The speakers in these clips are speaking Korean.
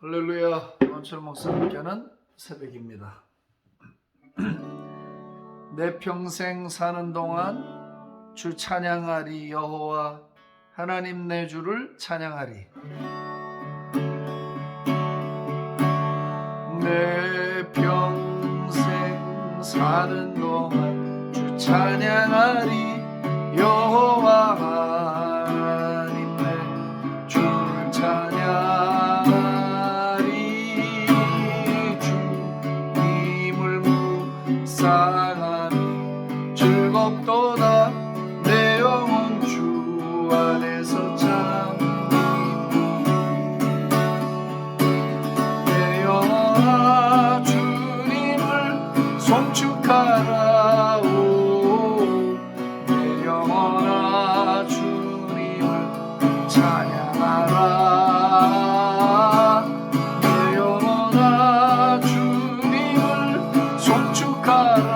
할렐루야. 원철 목사님께는 새벽입니다. 내 평생 사는 동안 주 찬양하리. 여호와 하나님 내 주를 찬양하리. 내 평생 사는 동안 주 찬양하리. 여호와 하나님 내 주를 찬양하리. 주님을 묵상하니 즐겁도다. 내 영혼 주 안에서 잠기니. 내 영혼아 주님을 송축하라. 내 영혼아 주님을 찬양하라. 내 영혼아 주님을 송축하라.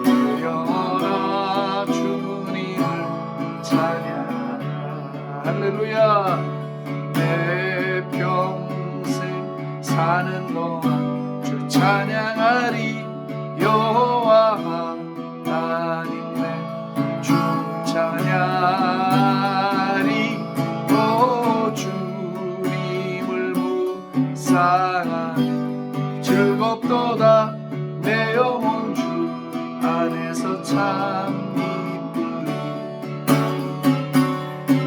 내 영혼아 주님을 찬양하라. 할렐루야. 내 평생 사는 동안 주 찬양하리. 여호와 하나님 내 주 찬양하리. 오 주님을 묵상하니 즐겁도다. 내 영혼 주 안에서 참 기쁘리.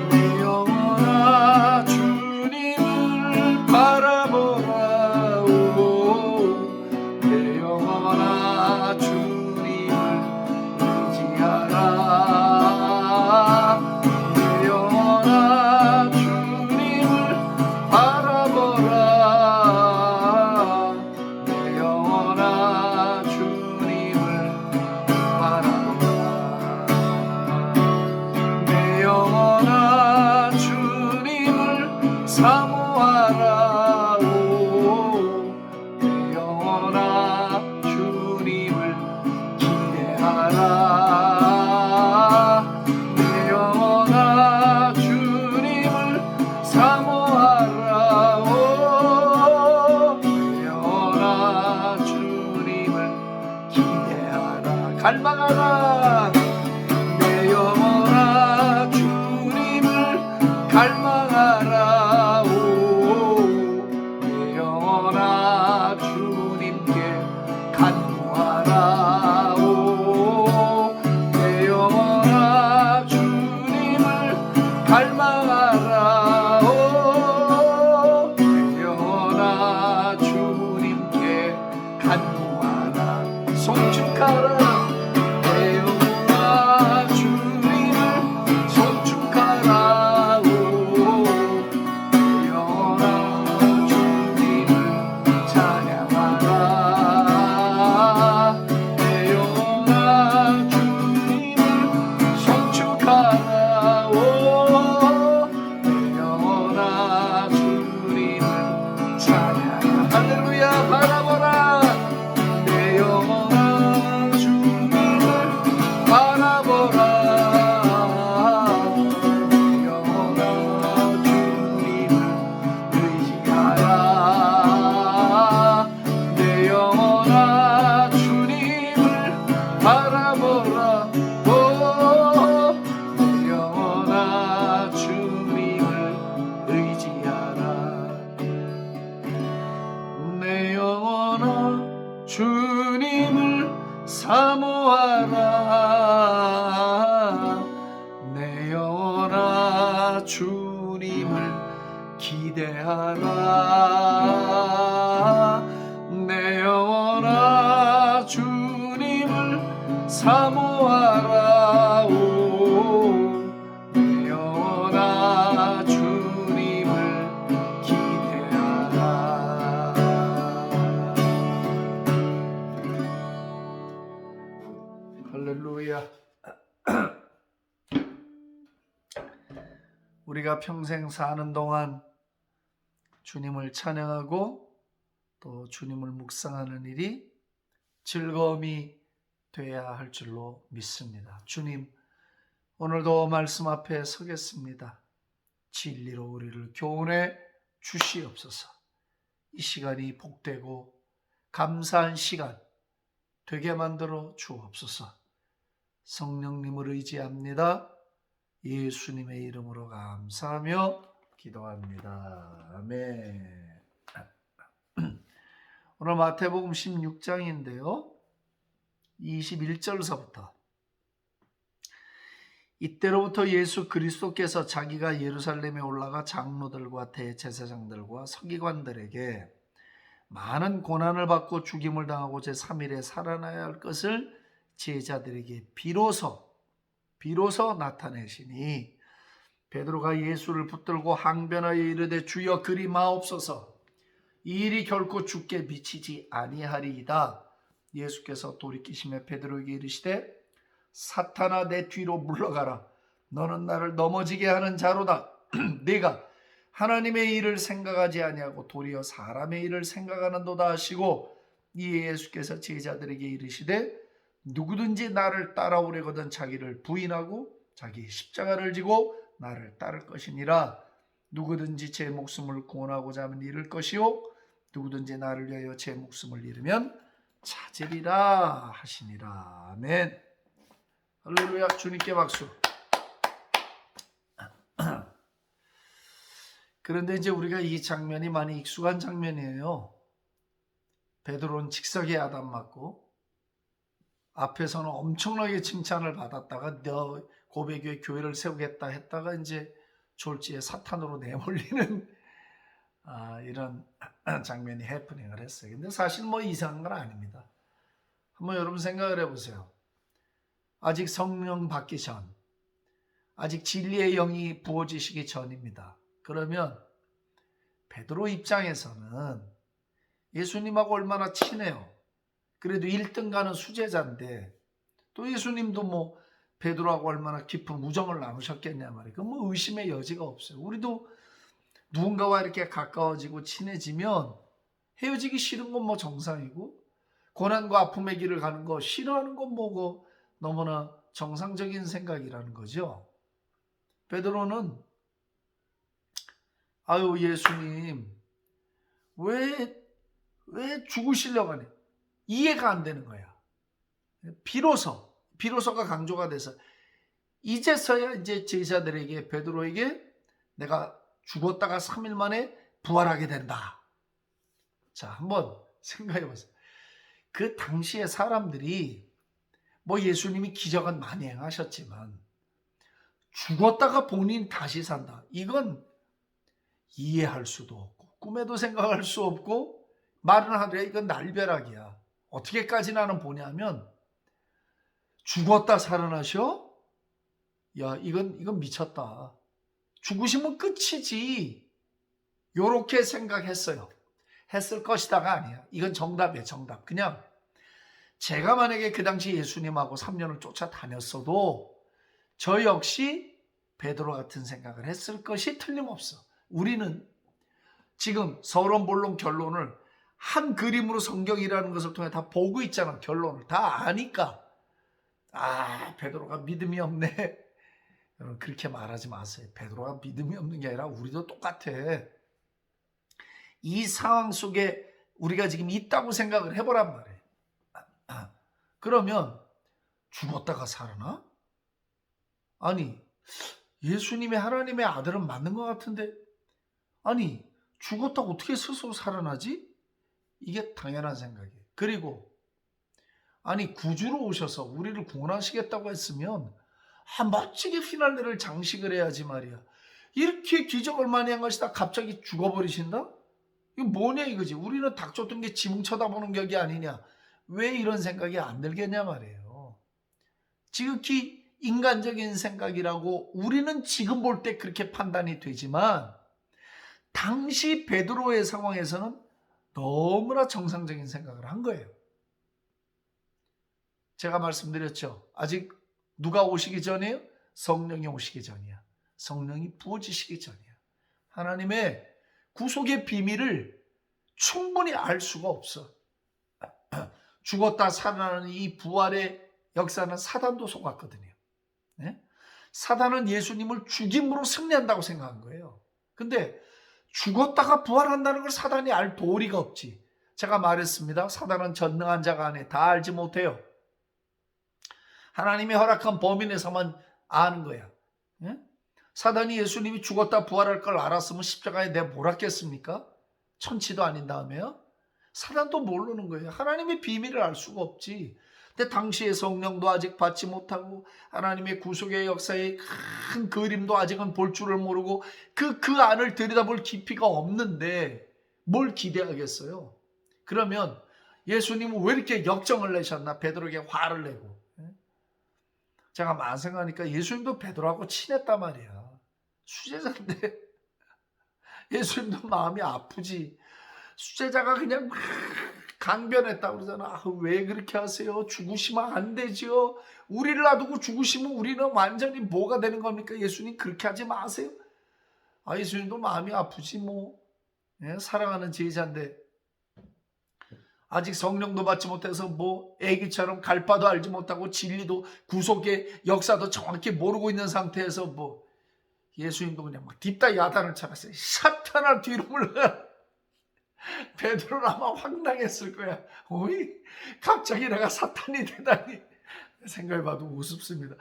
내 영혼아 주님을 바라보라. 내 영혼아 주님을 의지하라. 내 영혼아 주님을 바라보라. 내 영혼아 주님을 바라보라. 내 영혼아 주님을 사모하라. 내 영혼아 주님을 기대하라. 내 영혼아 주님을 사모하라. 내 영혼아 주님을 기대하라. 갈망하라. 내 영혼아 주님을 갈망하라. 내 영혼아 주님께 간구하라. 내 영혼아 주님을 갈망하라. 내 영혼아 주님께 간구하라. 송축하라. 내 영혼아 주님을 송축하라. 내 영혼아 주님을 찬양하라. 내 영혼아 주님을 송축하라. 내 영혼아 주님을 찬양하라. 할렐루야. 바라보라. 내 영혼아 주님을 바라보라. 내 영혼아 주님을 의지하라. 내 영혼아 주님을 바라보라. 내 영혼아 주님을 의지하라. 내 영혼아 주님을 사모하라. 내 영혼아 주님을 기대하라. 내 영혼아 주님을 사모하라. 내 영혼아 주님을 기대하라. 할렐루야. 우리가 평생 사는 동안 주님을 찬양하고 또 주님을 묵상하는 일이 즐거움이 되어야 할 줄로 믿습니다. 주님, 오늘도 말씀 앞에 서겠습니다. 진리로 우리를 교훈해 주시옵소서. 이 시간이 복되고 감사한 시간 되게 만들어 주옵소서. 성령님을 의지합니다. 예수님의 이름으로 감사하며 기도합니다. 아멘. 오늘 마태복음 16장인데요. 21절서부터 이때로부터 예수 그리스도께서 자기가 예루살렘에 올라가 장로들과 대제사장들과 서기관들에게 많은 고난을 받고 죽임을 당하고 제3일에 살아나야 할 것을 제자들에게 비로소 나타내시니 베드로가 예수를 붙들고 항변하여 이르되 주여 그리 마옵소서. 이 일이 결코 주께 미치지 아니하리이다. 예수께서 돌이키시며 베드로에게 이르시되 사탄아 내 뒤로 물러가라. 너는 나를 넘어지게 하는 자로다. 네가 하나님의 일을 생각하지 아니하고 도리어 사람의 일을 생각하는도다 하시고 이에 예수께서 제자들에게 이르시되 누구든지 나를 따라오려거든 자기를 부인하고 자기 십자가를 지고 나를 따를 것이니라. 누구든지 제 목숨을 구원하고자 하면 잃을 것이요 누구든지 나를 위하여 제 목숨을 잃으면 찾으리라 하시니라. 아멘. 할렐루야. 주님께 박수. 그런데 이제 우리가 이 장면이 많이 익숙한 장면이에요. 베드로는 직석에 야단 맞고 앞에서는 엄청나게 칭찬을 받았다가 너 고백교회 교회를 세우겠다 했다가 이제 졸지에 사탄으로 내몰리는 이런 장면이 해프닝을 했어요. 근데 사실 뭐 이상한 건 아닙니다. 한번 여러분 생각을 해보세요. 아직 성령 받기 전, 아직 진리의 영이 부어지시기 전입니다. 그러면 베드로 입장에서는 예수님하고 얼마나 친해요. 그래도 1등 가는 수제자인데 또 예수님도 뭐 베드로하고 얼마나 깊은 우정을 나누셨겠냐 말이에요. 그 뭐 의심의 여지가 없어요. 우리도 누군가와 이렇게 가까워지고 친해지면 헤어지기 싫은 건 뭐 정상이고 고난과 아픔의 길을 가는 거 싫어하는 건 뭐고 너무나 정상적인 생각이라는 거죠. 베드로는 아유 예수님 왜 죽으시려고 하네. 이해가 안 되는 거야. 비로소가 강조가 돼서 이제서야 이제 제자들에게 베드로에게 내가 죽었다가 3일 만에 부활하게 된다. 자, 한번 생각해 보세요. 그 당시에 사람들이 뭐 예수님이 기적은 많이 행하셨지만 죽었다가 본인 다시 산다. 이건 이해할 수도 없고 꿈에도 생각할 수 없고 말은 하더라도 이건 날벼락이야. 어떻게까지 나는 보냐면 죽었다 살아나셔? 야 이건 미쳤다. 죽으시면 끝이지. 요렇게 생각했어요. 했을 것이다가 아니야. 이건 정답이에요. 정답. 그냥 제가 만약에 그 당시 예수님하고 3년을 쫓아다녔어도 저 역시 베드로 같은 생각을 했을 것이 틀림없어. 우리는 지금 서론 본론 결론을 한 그림으로 성경이라는 것을 통해 다 보고 있잖아. 결론을 다 아니까 베드로가 믿음이 없네. 여러분 그렇게 말하지 마세요. 베드로가 믿음이 없는 게 아니라 우리도 똑같아. 이 상황 속에 우리가 지금 있다고 생각을 해보란 말이에요. 그러면 죽었다가 살아나? 아니 예수님의 하나님의 아들은 맞는 것 같은데 아니 죽었다고 어떻게 스스로 살아나지? 이게 당연한 생각이에요. 그리고 아니 구주로 오셔서 우리를 구원하시겠다고 했으면 멋지게 피날레를 장식을 해야지 말이야. 이렇게 기적을 많이 한 것이다 갑자기 죽어버리신다? 이거 뭐냐 이거지. 우리는 닥쳤던 게 지붕 쳐다보는 격이 아니냐. 왜 이런 생각이 안 들겠냐 말이에요. 지극히 인간적인 생각이라고 우리는 지금 볼 때 그렇게 판단이 되지만 당시 베드로의 상황에서는 너무나 정상적인 생각을 한 거예요. 제가 말씀드렸죠. 아직 누가 오시기 전이에요? 성령이 오시기 전이야. 성령이 부어지시기 전이야. 하나님의 구속의 비밀을 충분히 알 수가 없어. 죽었다 살아나는 이 부활의 역사는 사단도 속았거든요. 네? 사단은 예수님을 죽임으로 승리한다고 생각한 거예요. 근데 죽었다가 부활한다는 걸 사단이 알 도리가 없지. 제가 말했습니다. 사단은 전능한 자가 아니 다 알지 못해요. 하나님이 허락한 범위 내에서만 아는 거야. 예? 사단이 예수님이 죽었다 부활할 걸 알았으면 십자가에 내가 뭘 했겠습니까? 천치도 아닌 다음에요. 사단도 모르는 거예요. 하나님의 비밀을 알 수가 없지. 근데 당시에 성령도 아직 받지 못하고 하나님의 구속의 역사의 큰 그림도 아직은 볼 줄을 모르고 그 안을 들여다볼 깊이가 없는데 뭘 기대하겠어요? 그러면 예수님은 왜 이렇게 역정을 내셨나? 베드로에게 화를 내고. 제가 만 생각하니까 예수님도 베드로하고 친했단 말이야. 수제자인데 예수님도 마음이 아프지. 수제자가 그냥 막 강변했다고 그러잖아. 왜 그렇게 하세요? 죽으시면 안 되죠. 우리를 놔두고 죽으시면 우리는 완전히 뭐가 되는 겁니까? 예수님 그렇게 하지 마세요. 예수님도 마음이 아프지 뭐. 예? 사랑하는 제자인데 아직 성령도 받지 못해서 뭐 애기처럼 갈 바도 알지 못하고 진리도 구속의 역사도 정확히 모르고 있는 상태에서 뭐 예수님도 그냥 막 딥다 야단을 쳐봤어요. 사탄아 뒤로 물러가. 베드로는 아마 황당했을 거야. 어이? 갑자기 내가 사탄이 되다니. 생각해봐도 우습습니다.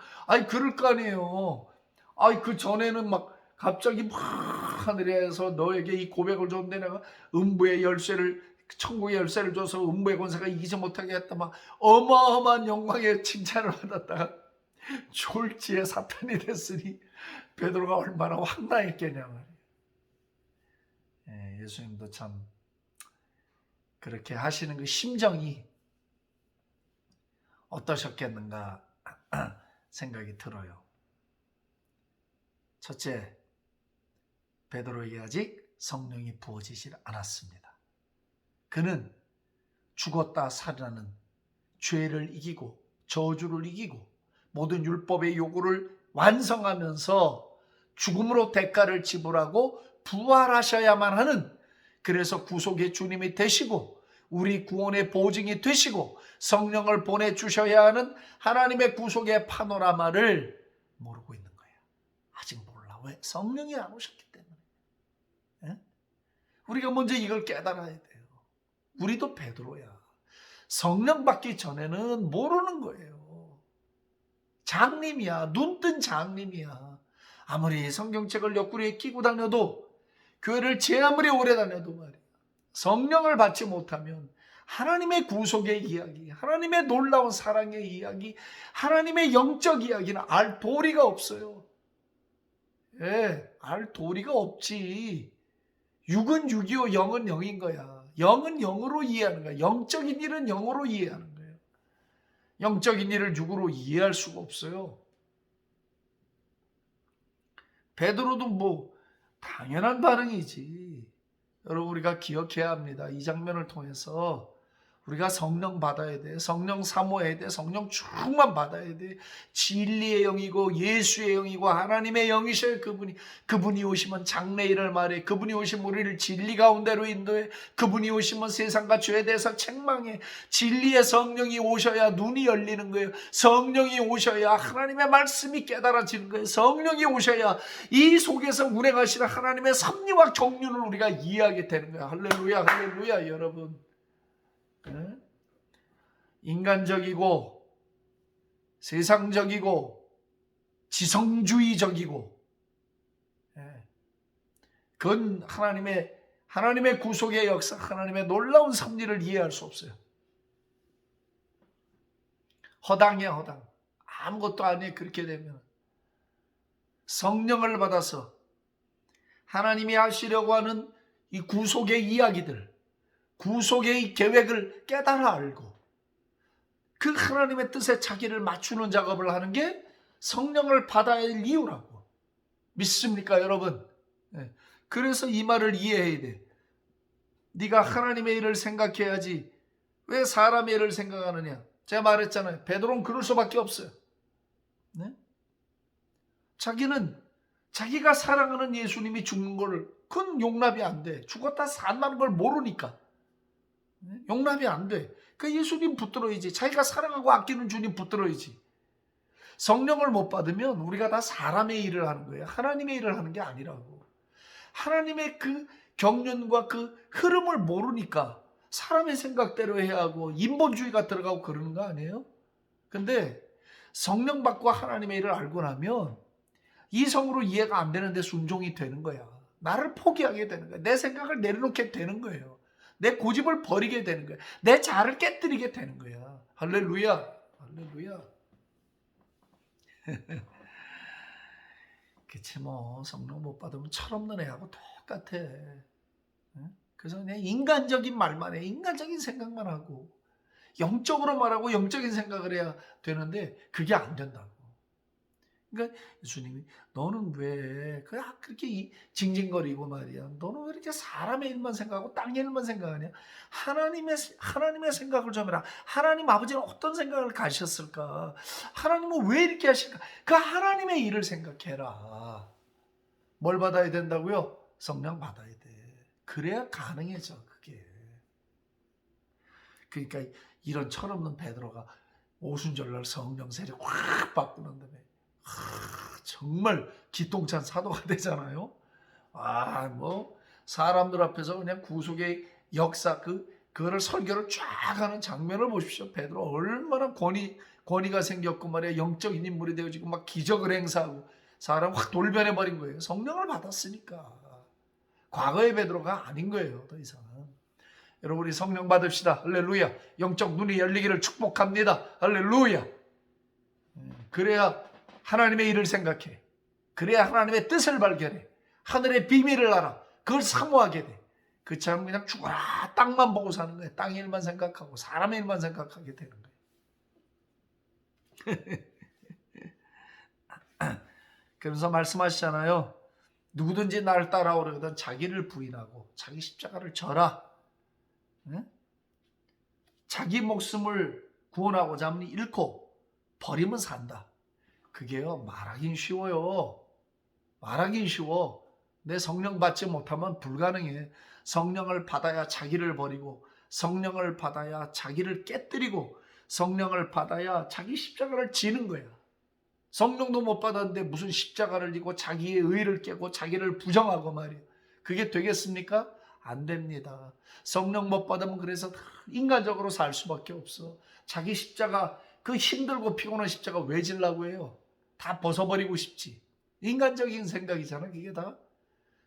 그럴 거 아니에요. 그 전에는 막 갑자기 막 하늘에서 너에게 이 고백을 줬는데 내가 음부의 열쇠를 천국의 열쇠를 줘서 음부의 권세가 이기지 못하게 했다. 막 어마어마한 영광의 칭찬을 받았다가 졸지에 사탄이 됐으니 베드로가 얼마나 황당했겠냐 말이에요. 예수님도 참 그렇게 하시는 그 심정이 어떠셨겠는가 생각이 들어요. 첫째, 베드로에게 아직 성령이 부어지질 않았습니다. 그는 죽었다 살아나는 죄를 이기고 저주를 이기고 모든 율법의 요구를 완성하면서 죽음으로 대가를 지불하고 부활하셔야만 하는, 그래서 구속의 주님이 되시고 우리 구원의 보증이 되시고 성령을 보내주셔야 하는 하나님의 구속의 파노라마를 모르고 있는 거예요. 아직 몰라. 왜? 성령이 안 오셨기 때문에. 예? 우리가 먼저 이걸 깨달아야 돼요. 우리도 베드로야. 성령 받기 전에는 모르는 거예요. 장님이야. 눈뜬 장님이야. 아무리 성경책을 옆구리에 끼고 다녀도, 교회를 제 아무리 오래 다녀도 말이야, 성령을 받지 못하면 하나님의 구속의 이야기, 하나님의 놀라운 사랑의 이야기, 하나님의 영적 이야기는 알 도리가 없어요. 예, 알 도리가 없지. 육은 육이요 영은 영인 거야. 영은 영으로 이해하는 거야. 영적인 일은 영으로 이해하는 거예요. 영적인 일을 육으로 이해할 수가 없어요. 베드로도 뭐 당연한 반응이지. 여러분, 우리가 기억해야 합니다. 이 장면을 통해서 우리가 성령 받아야 돼. 성령 사모해야 돼. 성령 충만 받아야 돼. 진리의 영이고 예수의 영이고 하나님의 영이셔요. 그분이 오시면 장래일을 말해. 그분이 오시면 우리를 진리 가운데로 인도해. 그분이 오시면 세상과 죄에 대해서 책망해. 진리의 성령이 오셔야 눈이 열리는 거예요. 성령이 오셔야 하나님의 말씀이 깨달아지는 거예요. 성령이 오셔야 이 속에서 운행하시는 하나님의 섭리와 경륜을 우리가 이해하게 되는 거예요. 할렐루야, 할렐루야, 여러분. 인간적이고 세상적이고 지성주의적이고, 그건 하나님의 구속의 역사, 하나님의 놀라운 섭리를 이해할 수 없어요. 허당이야, 허당. 아무것도 아니에요. 그렇게 되면 성령을 받아서 하나님이 하시려고 하는 이 구속의 이야기들, 구속의 계획을 깨달아 알고 그 하나님의 뜻에 자기를 맞추는 작업을 하는 게 성령을 받아야 할 이유라고. 믿습니까, 여러분? 그래서 이 말을 이해해야 돼. 네가 하나님의 일을 생각해야지 왜 사람의 일을 생각하느냐. 제가 말했잖아요. 베드로는 그럴 수밖에 없어요. 자기가 사랑하는 예수님이 죽는 걸, 그건 용납이 안 돼. 죽었다 산다는 걸 모르니까 용납이 안 돼. 그 예수님 붙들어야지. 자기가 사랑하고 아끼는 주님 붙들어야지. 성령을 못 받으면 우리가 다 사람의 일을 하는 거예요. 하나님의 일을 하는 게 아니라고. 하나님의 그 경륜과 그 흐름을 모르니까 사람의 생각대로 해야 하고 인본주의가 들어가고 그러는 거 아니에요? 근데 성령 받고 하나님의 일을 알고 나면 이성으로 이해가 안 되는데 순종이 되는 거야. 나를 포기하게 되는 거야. 내 생각을 내려놓게 되는 거예요. 내 고집을 버리게 되는 거야. 내 자아를 깨뜨리게 되는 거야. 할렐루야. 할렐루야. 그치 뭐 성령 못 받으면 철없는 애하고 똑같아. 그래서 그냥 인간적인 말만 해. 인간적인 생각만 하고 영적으로 말하고 영적인 생각을 해야 되는데 그게 안 된다고. 그러니까 예수님이 너는 왜 그렇게 징징거리고 말이야. 너는 왜 이렇게 사람의 일만 생각하고 땅의 일만 생각하냐. 하나님의 생각을 좀 해라. 하나님 아버지는 어떤 생각을 가셨을까. 하나님은 왜 이렇게 하실까. 그 하나님의 일을 생각해라. 뭘 받아야 된다고요? 성령 받아야 돼. 그래야 가능해져 그게. 그러니까 이런 철없는 베드로가 오순절날 성령 세례 확 받고 난 다음에 정말 기똥찬 사도가 되잖아요. 뭐 사람들 앞에서 그냥 구속의 역사 그거를 설교를 쫙 하는 장면을 보십시오. 베드로 얼마나 권위가 생겼고 말이야. 영적인 인물이 되어지고 막 기적을 행사하고 사람 확 돌변해 버린 거예요. 성령을 받았으니까. 과거의 베드로가 아닌 거예요. 더 이상. 여러분 우리 성령 받읍시다. 할렐루야. 영적 눈이 열리기를 축복합니다. 할렐루야. 그래야 하나님의 일을 생각해. 그래야 하나님의 뜻을 발견해. 하늘의 비밀을 알아. 그걸 사모하게 돼. 그처럼 그냥 죽어라 땅만 보고 사는 거예요. 땅의 일만 생각하고 사람의 일만 생각하게 되는 거예요. 그러면서 말씀하시잖아요. 누구든지 나를 따라오려거든 자기를 부인하고 자기 십자가를 져라. 자기 목숨을 구원하고자 하면 잃고 버리면 산다. 그게요 말하긴 쉬워요. 말하긴 쉬워. 내 성령 받지 못하면 불가능해. 성령을 받아야 자기를 버리고 성령을 받아야 자기를 깨뜨리고 성령을 받아야 자기 십자가를 지는 거야. 성령도 못 받았는데 무슨 십자가를 지고 자기의 의를 깨고 자기를 부정하고 말이에요. 그게 되겠습니까? 안 됩니다. 성령 못 받으면 그래서 인간적으로 살 수밖에 없어. 자기 십자가 그 힘들고 피곤한 십자가 왜 지려고 해요? 다 벗어버리고 싶지. 인간적인 생각이잖아 그게 다.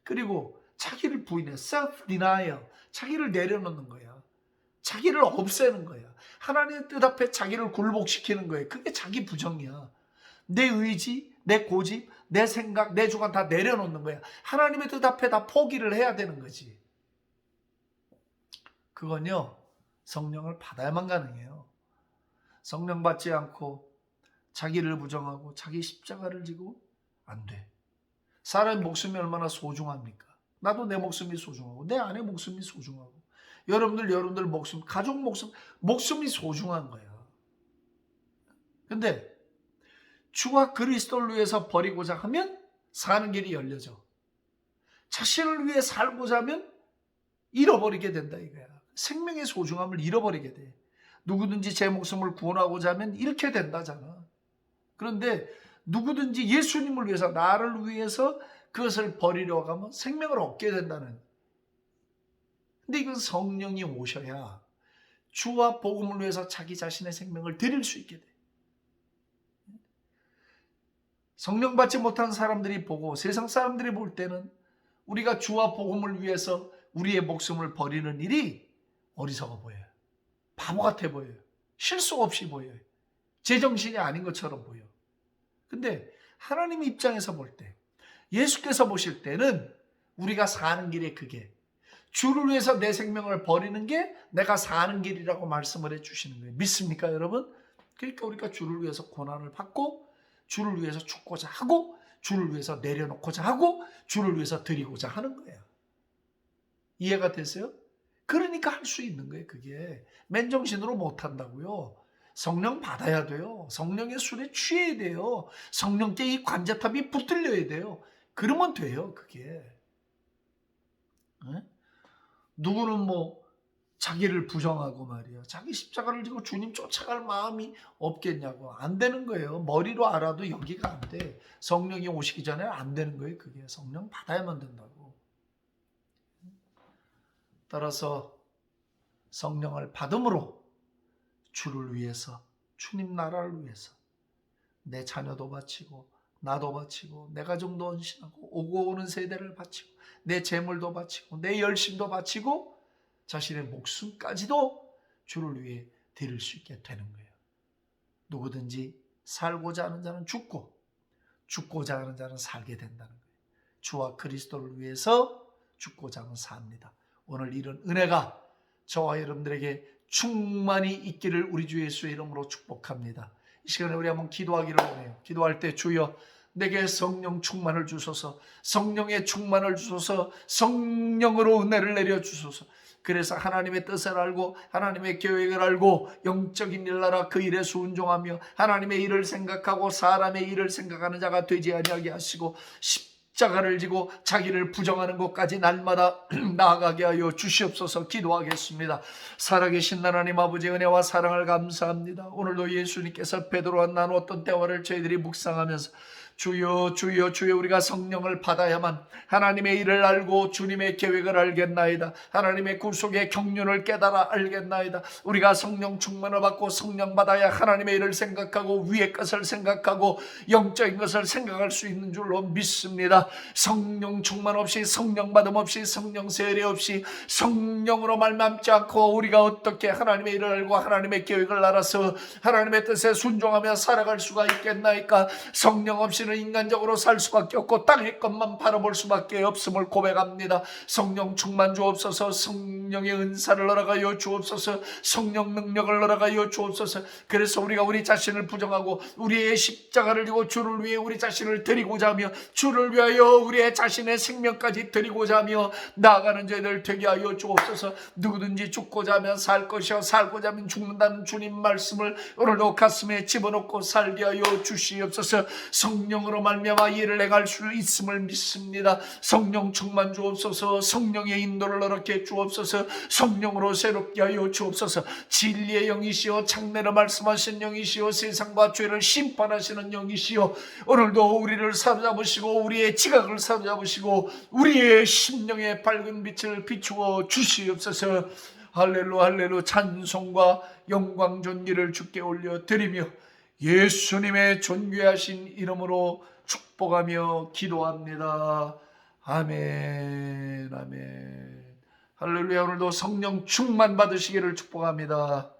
그리고 자기를 부인해. self-denial. 자기를 내려놓는 거야. 자기를 없애는 거야. 하나님의 뜻 앞에 자기를 굴복시키는 거예요. 그게 자기 부정이야. 내 의지, 내 고집, 내 생각, 내 주관 다 내려놓는 거야. 하나님의 뜻 앞에 다 포기를 해야 되는 거지. 그건요. 성령을 받아야만 가능해요. 성령 받지 않고 자기를 부정하고 자기 십자가를 지고 안 돼. 사람의 목숨이 얼마나 소중합니까? 나도 내 목숨이 소중하고 내 아내 목숨이 소중하고 여러분들 목숨, 가족 목숨이 소중한 거야. 근데 주와 그리스도를 위해서 버리고자 하면 사는 길이 열려져. 자신을 위해 살고자 하면 잃어버리게 된다 이거야. 생명의 소중함을 잃어버리게 돼. 누구든지 제 목숨을 구원하고자 하면 잃게 된다잖아. 그런데 누구든지 예수님을 위해서 나를 위해서 그것을 버리려고 하면 생명을 얻게 된다는. 근데 이건 성령이 오셔야 주와 복음을 위해서 자기 자신의 생명을 드릴 수 있게 돼. 성령 받지 못한 사람들이 보고 세상 사람들이 볼 때는 우리가 주와 복음을 위해서 우리의 목숨을 버리는 일이 어리석어 보여요. 바보 같아 보여요. 실속 없이 보여요. 제정신이 아닌 것처럼 보여. 근데 하나님 입장에서 볼 때, 예수께서 보실 때는 우리가 사는 길에 그게 주를 위해서 내 생명을 버리는 게 내가 사는 길이라고 말씀을 해주시는 거예요. 믿습니까 여러분? 그러니까 우리가 주를 위해서 고난을 받고 주를 위해서 죽고자 하고 주를 위해서 내려놓고자 하고 주를 위해서 드리고자 하는 거예요. 이해가 되세요? 그러니까 할 수 있는 거예요. 그게 맨정신으로 못한다고요. 성령 받아야 돼요. 성령의 술에 취해야 돼요. 성령께 이 관제탑이 붙들려야 돼요. 그러면 돼요. 그게. 누구는 뭐 자기를 부정하고 말이야. 자기 십자가를 지고 주님 쫓아갈 마음이 없겠냐고. 안 되는 거예요. 머리로 알아도 여기가 안 돼. 성령이 오시기 전에 안 되는 거예요. 그게 성령 받아야만 된다고. 따라서 성령을 받음으로 주를 위해서, 주님 나라를 위해서 내 자녀도 바치고 나도 바치고 내 가정도 헌신하고 오고 오는 세대를 바치고 내 재물도 바치고 내 열심도 바치고 자신의 목숨까지도 주를 위해 드릴 수 있게 되는 거예요. 누구든지 살고자 하는 자는 죽고 죽고자 하는 자는 살게 된다는 거예요. 주와 그리스도를 위해서 죽고자 하면 삽니다. 오늘 이런 은혜가 저와 여러분들에게 충만히 있기를 우리 주 예수의 이름으로 축복합니다. 이 시간에 우리 한번 기도하기를 원해요. 기도할 때 주여 내게 성령 충만을 주소서, 성령의 충만을 주소서, 성령으로 은혜를 내려주소서. 그래서 하나님의 뜻을 알고 하나님의 계획을 알고 영적인 일 나라 그 일에 순종하며 하나님의 일을 생각하고 사람의 일을 생각하는 자가 되지 아니하게 하시고 십자가를 지고 자기를 부정하는 것까지 날마다 나아가게 하여 주시옵소서. 기도하겠습니다. 살아계신 하나님 아버지의 은혜와 사랑을 감사합니다. 오늘도 예수님께서 베드로와 나누었던 대화를 저희들이 묵상하면서 주여 주여 주여 우리가 성령을 받아야만 하나님의 일을 알고 주님의 계획을 알겠나이다. 하나님의 구속의 경륜을 깨달아 알겠나이다. 우리가 성령 충만을 받고 성령 받아야 하나님의 일을 생각하고 위의 것을 생각하고 영적인 것을 생각할 수 있는 줄로 믿습니다. 성령 충만 없이 성령 받음 없이 성령 세례 없이 성령으로 말미암지 않고 우리가 어떻게 하나님의 일을 알고 하나님의 계획을 알아서 하나님의 뜻에 순종하며 살아갈 수가 있겠나이까. 성령 없이는 인간적으로 살 수밖에 없고 땅의 것만 바라볼 수밖에 없음을 고백합니다. 성령 충만 주옵소서. 성령의 은사를 허락하여 주옵소서. 성령 능력을 허락하여 주옵소서. 그래서 우리가 우리 자신을 부정하고 우리의 십자가를 지고 주를 위해 우리 자신을 드리고자 하며 주를 위하여 우리의 자신의 생명까지 드리고자 하며 나아가는 저희들 되게 하여 주옵소서. 누구든지 죽고자 하면 살 것이요 살고자 하면 죽는다는 주님 말씀을 오늘도 가슴에 집어넣고 살게 하여 주시옵소서. 성령으로 말미암아 일을 행할 수 있음을 믿습니다. 성령 충만 주옵소서. 성령의 인도를 허락해 주옵소서. 성령으로 새롭게 하여 주옵소서. 진리의 영이시여 장래를 말씀하신 영이시여 세상과 죄를 심판하시는 영이시여 오늘도 우리를 사로잡으시고 우리의 지각을 사로잡으시고 우리의 심령의 밝은 빛을 비추어 주시옵소서. 할렐루야 할렐루야. 찬송과 영광 존귀를 주께 올려드리며 예수님의 존귀하신 이름으로 축복하며 기도합니다. 아멘 아멘. 할렐루야. 오늘도 성령 충만 받으시기를 축복합니다.